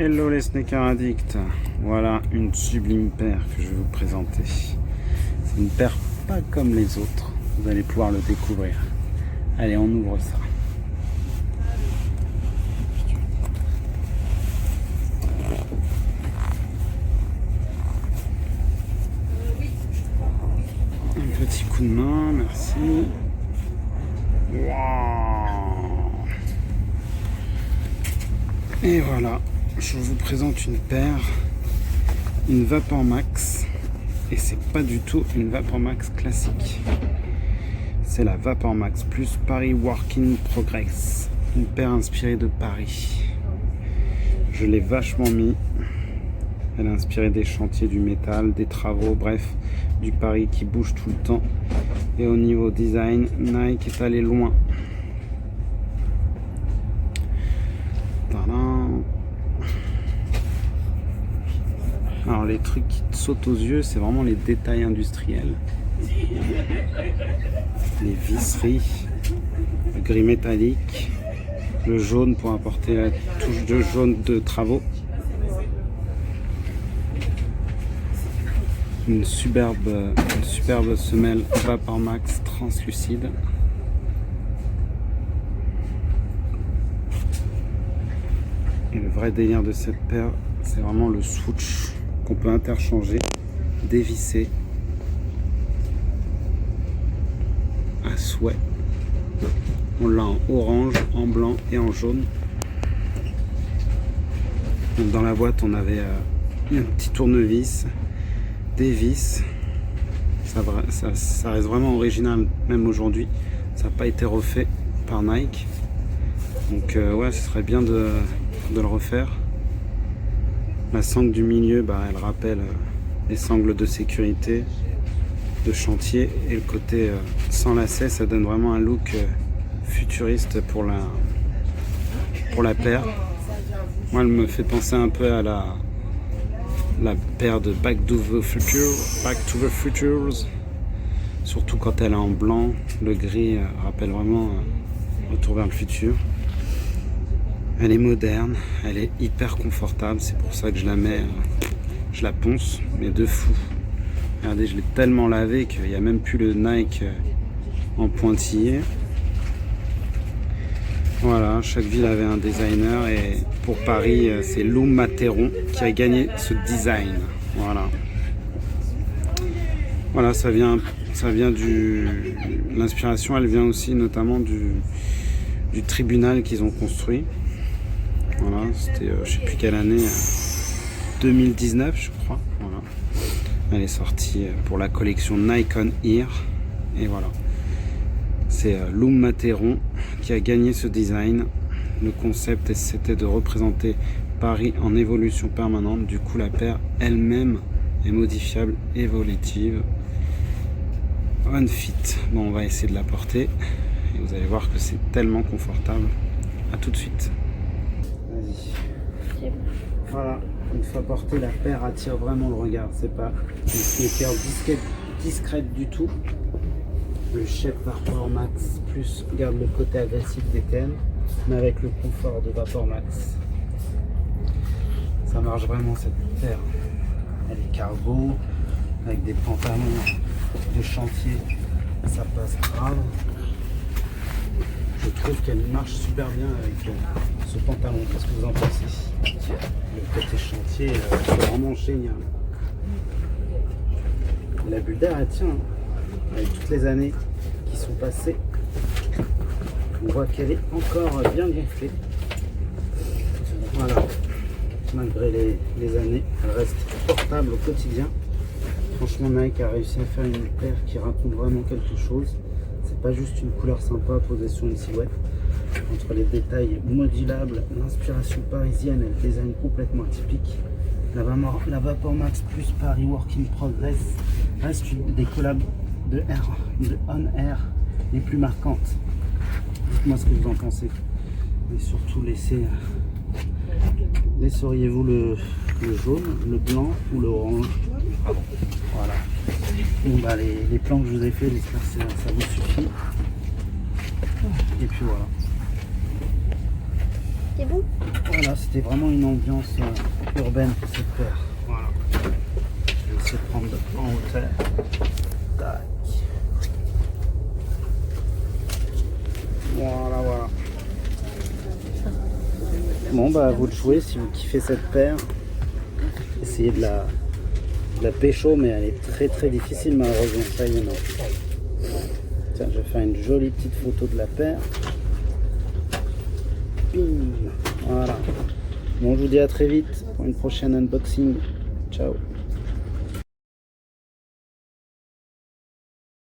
Hello les sneakers addicts, voilà une sublime paire que je vais vous présenter. C'est une paire pas comme les autres, vous allez pouvoir le découvrir. Allez, on ouvre ça. Un petit coup de main, merci. Wow. Et voilà, je vous présente une paire, une Vapor Max, et c'est pas du tout une Vapor Max classique. C'est la Vapor Max Plus Paris Work in Progress, une paire inspirée de Paris. Je l'ai vachement mis. Elle est inspirée des chantiers, du métal, des travaux, bref, du Paris qui bouge tout le temps. Et au niveau design, Nike est allé loin. Alors les trucs qui te sautent aux yeux, c'est vraiment les détails industriels. Les visseries, le gris métallique, le jaune pour apporter la touche de jaune de travaux. Une superbe semelle Vapor Max translucide. Et le vrai délire de cette paire, c'est vraiment le swoosh qu'on peut interchanger, dévisser à souhait. On l'a en orange, en blanc et en jaune. Donc dans la boîte, on avait un petit tournevis, des vis. Ça reste vraiment original, même aujourd'hui. Ça n'a pas été refait par Nike. Donc ouais, ce serait bien de le refaire. La sangle du milieu, elle rappelle les sangles de sécurité de chantier, et le côté sans lacet, ça donne vraiment un look futuriste pour la paire. Moi, elle me fait penser un peu à la paire de Back to the Futures, surtout quand elle est en blanc. Le gris rappelle vraiment Retour vers le futur. Elle est moderne, elle est hyper confortable, c'est pour ça que je la mets, je la ponce, mais de fou. Regardez, je l'ai tellement lavé qu'il n'y a même plus le Nike en pointillé. Voilà, chaque ville avait un designer, et pour Paris, c'est Lou Materon qui a gagné ce design. Voilà, ça vient l'inspiration, elle vient aussi notamment du tribunal qu'ils ont construit. Voilà, c'était je sais plus quelle année, 2019 je crois. Voilà. Elle est sortie pour la collection Nike On Air, et voilà. C'est Lou Materon qui a gagné ce design. Le concept, c'était de représenter Paris en évolution permanente. Du coup, la paire elle-même est modifiable, évolutive, on fit. Bon, on va essayer de la porter et vous allez voir que c'est tellement confortable. A tout de suite. Vas-y. Voilà, une fois portée, la paire attire vraiment le regard. C'est pas une sneaker discrète du tout. Le shape Vapor Max Plus garde le côté agressif des TN, mais avec le confort de Vapor Max. Ça marche vraiment cette paire. Elle est cargo, avec des pantalons de chantier, ça passe grave. Je trouve qu'elle marche super bien avec ce pantalon. Qu'est-ce que vous en pensez? Le côté chantier, c'est vraiment génial. La bulle d'air, elle tient. Avec toutes les années qui sont passées, on voit qu'elle est encore bien gonflée. Voilà, malgré les années, elle reste portable au quotidien. Franchement, Nike a réussi à faire une paire qui raconte vraiment quelque chose. C'est pas juste une couleur sympa posée sur une silhouette. Entre les détails modulables, l'inspiration parisienne et le design complètement atypique, la Vapor Max Plus Paris Work in Progress reste une des collabs de On Air les plus marquantes. Dites-moi ce que vous en pensez. Et surtout, laisseriez-vous le jaune, le blanc ou l'orange? Voilà. Bon, les plans que je vous ai fait, j'espère que ça vous suffit. Et puis voilà. c'était bon. Voilà, c'était vraiment une ambiance urbaine pour cette paire. Voilà. Je vais essayer de prendre en hauteur. Tac. Voilà. Bon, bah, à vous de jouer si vous kiffez cette paire. Essayez de la pécho, mais elle est très difficile malheureusement. Ça y est, non. Tiens, je vais faire une jolie petite photo de la paire. Bim. Voilà. Bon, je vous dis à très vite pour une prochaine unboxing. Ciao.